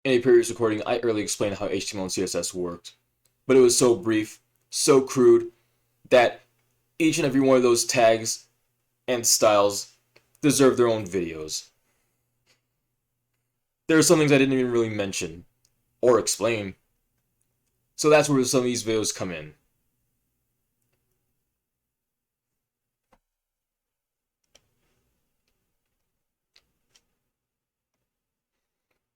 In a previous recording, I earlier explained how HTML and CSS worked, but it was so brief, so crude, that each and every one of those tags and styles deserve their own videos. There are some things I didn't even really mention or explain, so that's where some of these videos come in.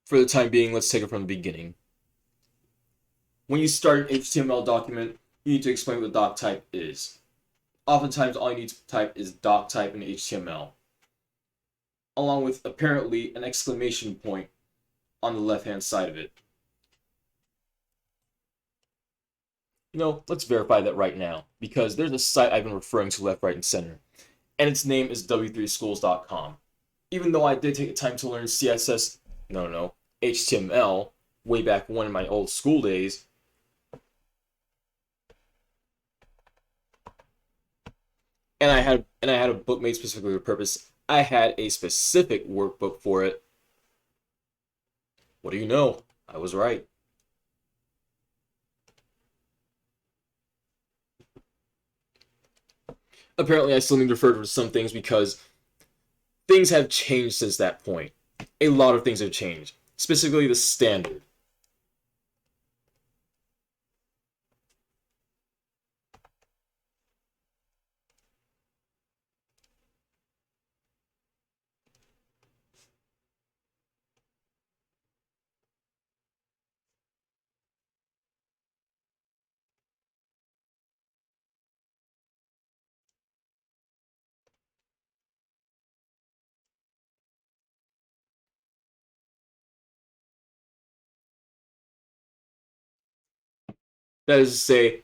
For the time being, let's take it from the beginning. When you start an HTML document, you need to explain what the doc type is. Oftentimes, all you need to type is doc type in HTML, along with apparently an exclamation point on the left-hand side of it. Let's verify that right now, because there's a site I've been referring to left, right, and center, and its name is w3schools.com. Even though I did take the time to learn CSS, HTML, way back when in my old school days, and I had a book made specifically for the purpose. I had a specific workbook for it. What do you know? I was right. Apparently, I still need to refer to some things because things have changed since that point. A lot of things have changed, specifically the standard. That is to say,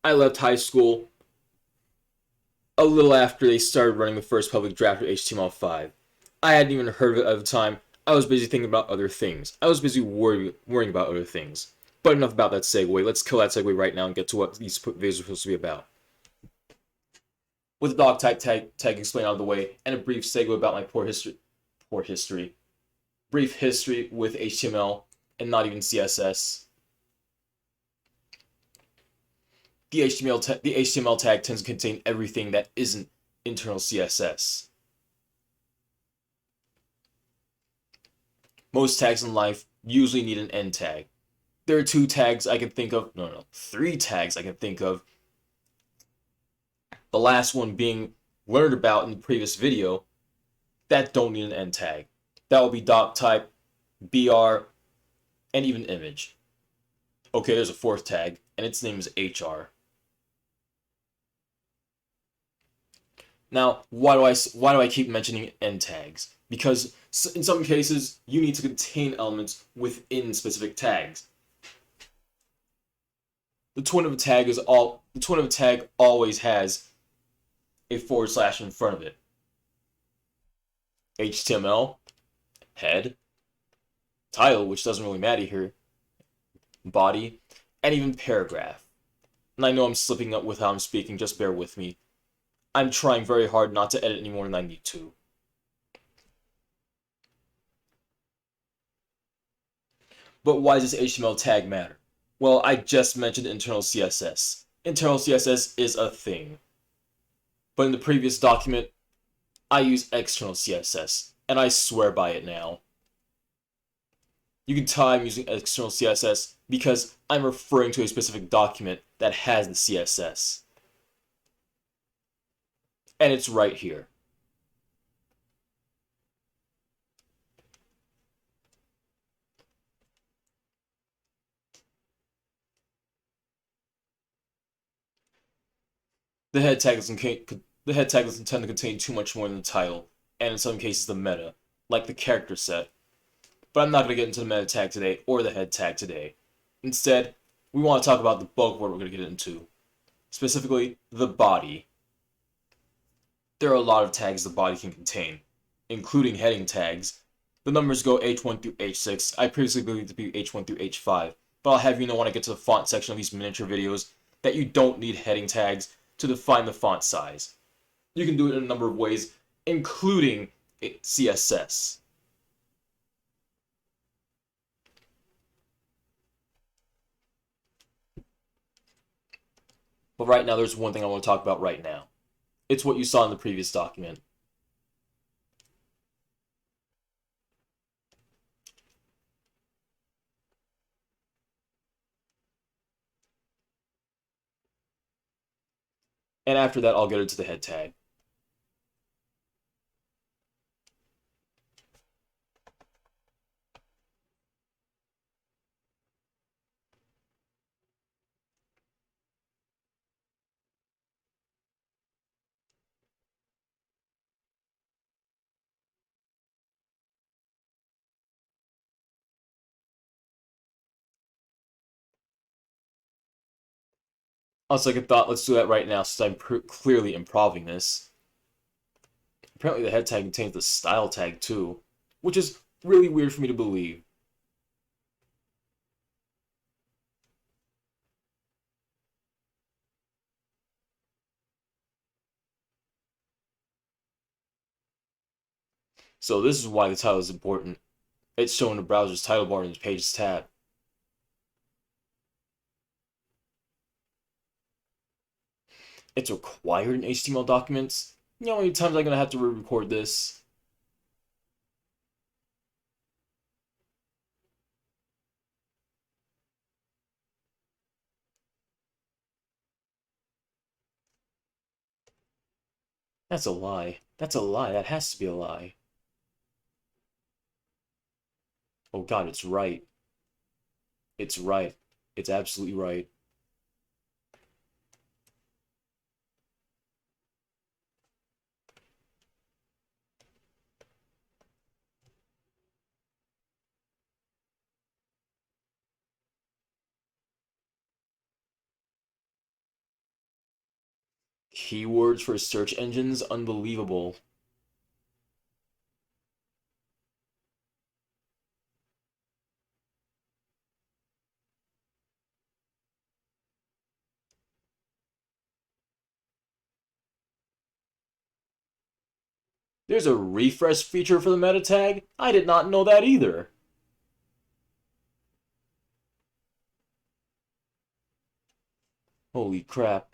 I left high school a little after they started running the first public draft of HTML5. I hadn't even heard of it at the time. I was busy thinking about other things. I was busy worrying about other things. But enough about that segue. Let's kill that segue right now and get to what these videos are supposed to be about. With the doc type tag explained out of the way, and a brief segue about my brief history with HTML and not even CSS. The HTML tag tends to contain everything that isn't internal CSS. Most tags in life usually need an end tag. There are two tags I can think of, three tags I can think of. The last one being learned about in the previous video, that don't need an end tag. That will be doc type, BR, and even image. Okay, there's a fourth tag, and its name is HR. Now, why do I keep mentioning end tags? Because in some cases, you need to contain elements within specific tags. The twin of a tag always has a / in front of it. HTML, head, title, which doesn't really matter here, body, and even paragraph. And I know I'm slipping up with how I'm speaking, just bear with me. I'm trying very hard not to edit any more than I need to. But why does this HTML tag matter? Well, I just mentioned internal CSS. Internal CSS is a thing. But in the previous document, I use external CSS, and I swear by it now. You can tell I'm using external CSS because I'm referring to a specific document that has the CSS. And it's right here. The head tag doesn't tend to contain too much more than the title, and in some cases the meta, like the character set. But I'm not going to get into the meta tag today or the head tag today. Instead, we want to talk about the bulk of what we're going to get into, specifically the body. There are a lot of tags the body can contain, including heading tags. The numbers go H1 through H6. I previously believed to be H1 through H5, but I'll have you know when I get to the font section of these miniature videos that you don't need heading tags to define the font size. You can do it in a number of ways, including CSS. But right now, there's one thing I want to talk about right now. It's what you saw in the previous document. And after that, I'll get into the head tag. On second thought, let's do that right now since I'm clearly improving this. Apparently the head tag contains the style tag too, which is really weird for me to believe. So this is why the title is important. It's shown in the browser's title bar in the Pages tab. It's required in HTML documents. You know how many times I'm going to have to re-record this? That's a lie. That's a lie. That has to be a lie. Oh god, it's right. It's right. It's absolutely right. Keywords for search engines? Unbelievable. There's a refresh feature for the meta tag? I did not know that either. Holy crap.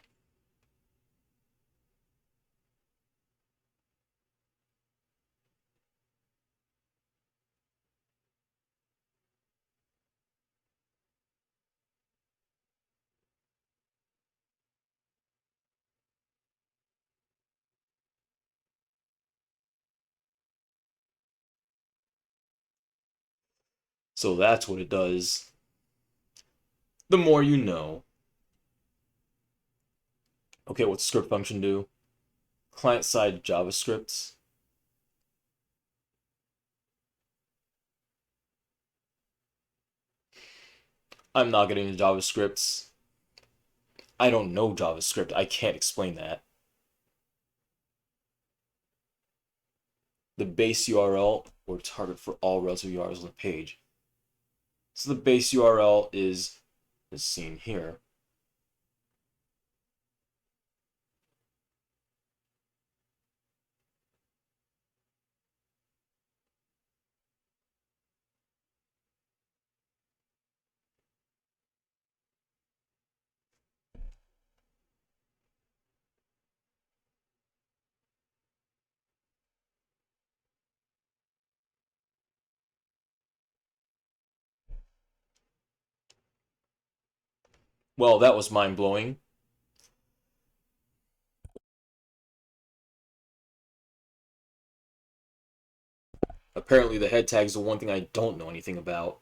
So that's what it does. The more you know. Okay, what's script function do? Client-side JavaScript. I'm not getting into JavaScript. I don't know JavaScript. I can't explain that. The base URL, or target for all relative URLs on the page. So the base URL is seen here. Well, that was mind-blowing. Apparently the head tag is the one thing I don't know anything about.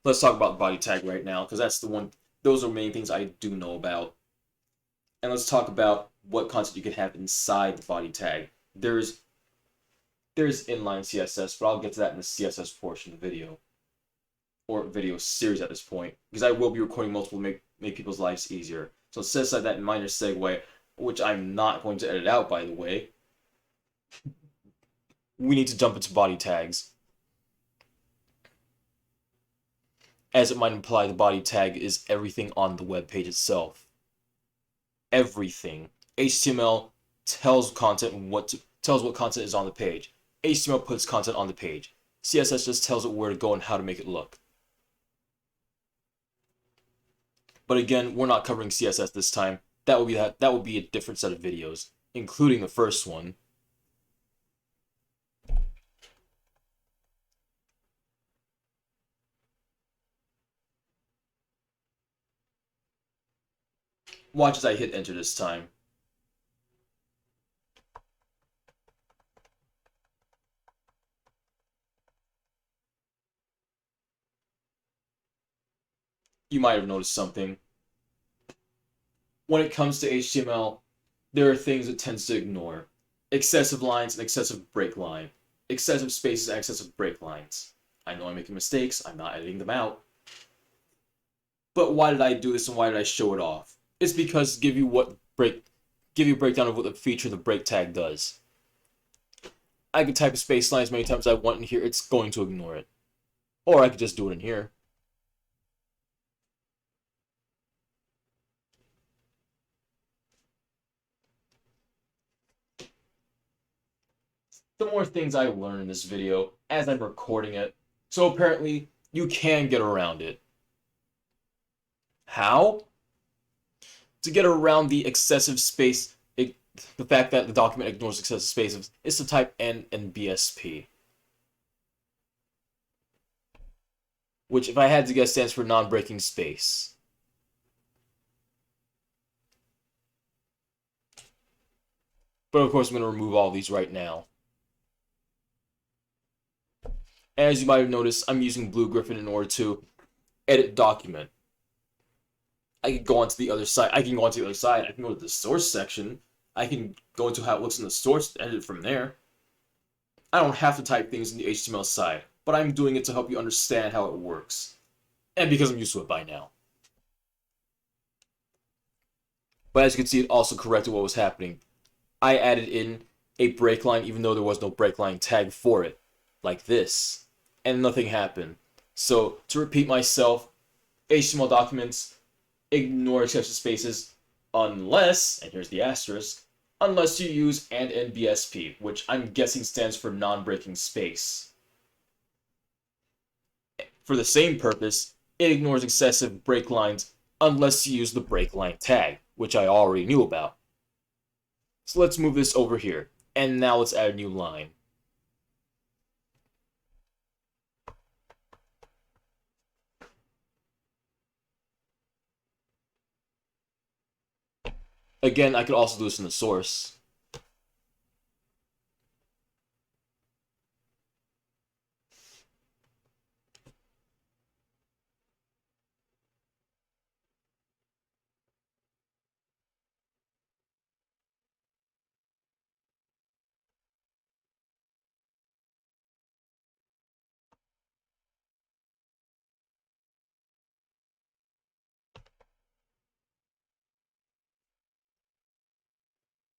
Let's talk about the body tag right now, because that's the one, those are main things I do know about. And let's talk about what content you can have inside the body tag. There's inline CSS, but I'll get to that in the CSS portion of the video. Or video series at this point, because I will be recording multiple to make people's lives easier. So set aside that minor segue, which I'm not going to edit out, by the way. We need to jump into body tags. As it might imply, the body tag is everything on the web page itself. Everything. HTML tells tells what content is on the page. HTML puts content on the page. CSS just tells it where to go and how to make it look. But again, we're not covering CSS this time. That would be a different set of videos, including the first one. Watch as I hit enter this time. You might have noticed something. When it comes to HTML, there are things it tends to ignore. Excessive lines and excessive break line. Excessive spaces and excessive break lines. I know I'm making mistakes, I'm not editing them out. But why did I do this and why did I show it off? It's because give you a breakdown of what the feature of the break tag does. I could type a space line as many times as I want in here, it's going to ignore it. Or I could just do it in here. The more things I learn in this video as I'm recording it, so apparently you can get around it. How? To get around the excessive space, the fact that the document ignores excessive spaces, is to type N and BSP. Which, if I had to guess, stands for non-breaking space. But of course I'm going to remove all these right now. As you might have noticed, I'm using Blue Gryphon in order to edit document. I can go onto the other side. I can go to the source section. I can go into how it looks in the source and edit it from there. I don't have to type things in the HTML side, but I'm doing it to help you understand how it works. And because I'm used to it by now. But as you can see, it also corrected what was happening. I added in a break line even though there was no break line tag for it. Like this. And nothing happened. So, to repeat myself, HTML documents ignore excessive spaces unless, and here's the asterisk, unless you use and BSP, which I'm guessing stands for non-breaking space. For the same purpose, it ignores excessive break lines unless you use the break line tag, which I already knew about. So let's move this over here, and now let's add a new line. Again, I could also do this in the source.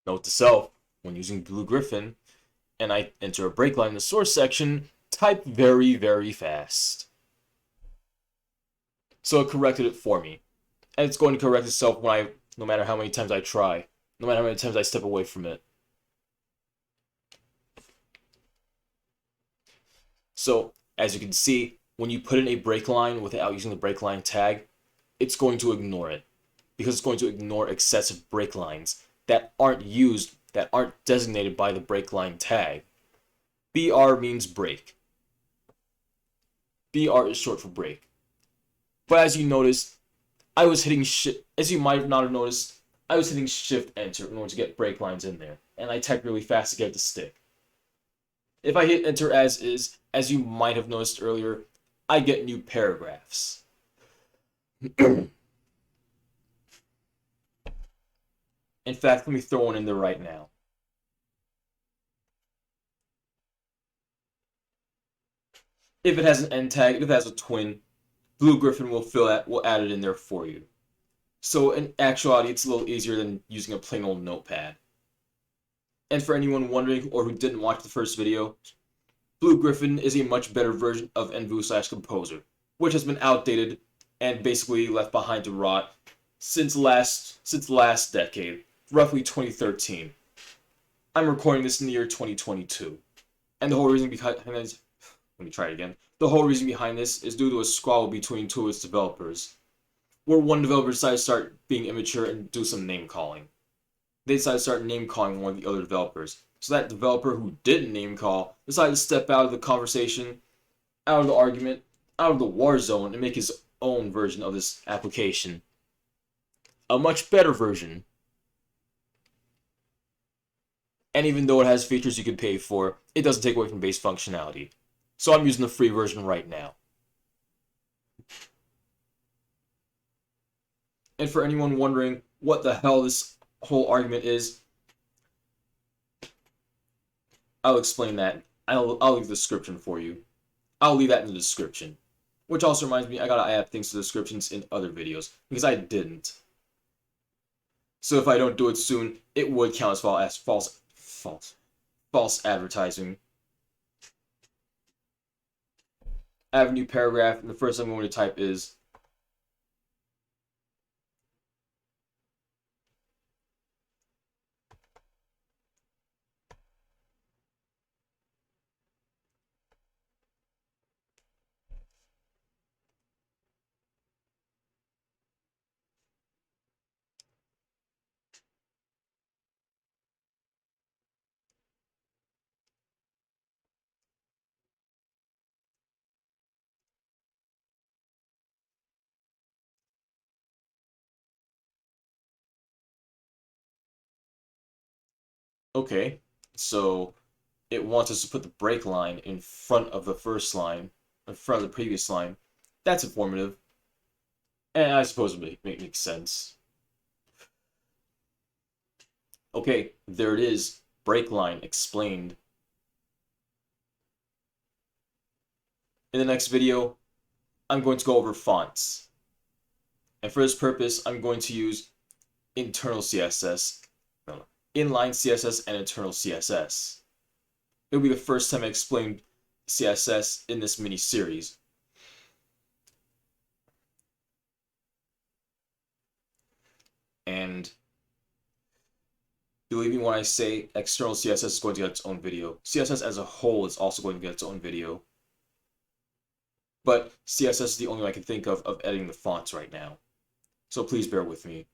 Note to self, when using Blue Gryphon, and I enter a break line in the source section, type very, very fast. So it corrected it for me. And it's going to correct itself no matter how many times I try, no matter how many times I step away from it. So, as you can see, when you put in a break line without using the break line tag, it's going to ignore it. Because it's going to ignore excessive break lines that aren't used, that aren't designated by the break line tag. BR means break. BR is short for break. But as you noticed, I was hitting as you might not have noticed, I was hitting Shift Enter in order to get break lines in there, and I typed really fast to get it to stick. If I hit Enter as is, as you might have noticed earlier, I get new paragraphs. In fact, let me throw one in there right now. If it has an end tag, if it has a twin, Blue Gryphon will add it in there for you. So in actuality, it's a little easier than using a plain old notepad. And for anyone wondering or who didn't watch the first video, Blue Gryphon is a much better version of Envu/Composer, which has been outdated and basically left behind to rot since last decade, roughly 2013. I'm recording this in the year 2022. And the whole reason behind this, let me try it again. The whole reason behind this is due to a squabble between two of its developers. where one developer decided to start being immature and do some name calling. They decided to start name calling one of the other developers. So that developer who didn't name call decided to step out of the conversation, out of the argument, out of the war zone, and make his own version of this application. A much better version. And even though it has features you can pay for, it doesn't take away from base functionality. So I'm using the free version right now. And for anyone wondering what the hell this whole argument is, I'll explain that. I'll leave the description for you. I'll leave that in the description. Which also reminds me, I gotta add things to the descriptions in other videos, because I didn't. So if I don't do it soon, it would count as false advertising. I have a new paragraph, and the first thing I'm going to type is okay, so it wants us to put the break line in front of the first line, in front of the previous line. That's informative. And I suppose it makes sense. Okay, there it is. Break line explained. In the next video, I'm going to go over fonts. And for this purpose, I'm going to use internal CSS, inline CSS, and internal CSS. It'll be the first time I explained CSS in this mini-series. And believe me when I say external CSS is going to get its own video. CSS as a whole is also going to get its own video. But CSS is the only way I can think of editing the fonts right now. So please bear with me.